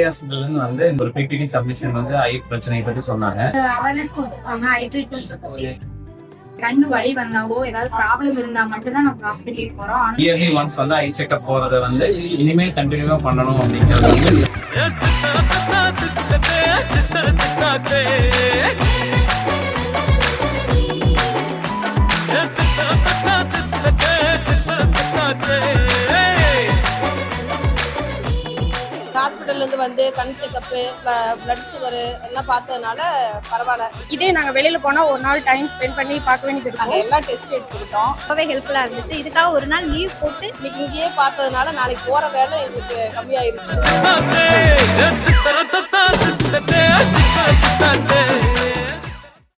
ஹாஸ்பிட்டல்ல இருந்து வந்து ஒரு பிபிடி சப்மிஷன் வந்து ஐ பிரச்சனை பத்தி சொன்னாங்க. அவேர்னஸ் கொடுத்துருக்காங்க. ஐ ட்ரீட்மெண்ட்ஸ் பத்தி கண்ணு வலி வந்தாவோ ஏதாவது ப்ராப்ளம் இருந்தா மட்டும் தான் நம்ம ஹாஸ்பிட்டலுக்கு போறோம். இயர்லி ஒன்ஸ் வந்து ஐ செக்அப் போறதை வந்து இனிமேல் கண்டினியூவா பண்ணணும் அப்படிங்கிறது வந்து ஹாஸ்பிட்டல்லேருந்து வந்து கண் செக்கப்பு, பிளட் சுகரு எல்லாம் பார்த்ததுனால பரவாயில்ல. இதே நாங்கள் வெளியில் போனால் ஒரு நாள் டைம் ஸ்பெண்ட் பண்ணி பார்க்க வேண்டியது இருக்கும். நாங்கள் எல்லா டெஸ்ட் எடுத்துக்கிட்டோம். ரொம்பவே ஹெல்ப்ஃபுல்லாக இருந்துச்சு. இதுக்காக ஒரு நாள் லீவ் போட்டு இன்னைக்கு இங்கேயே பார்த்ததுனால நாளைக்கு போகிற வேலை எங்களுக்கு கம்மியாயிருச்சு.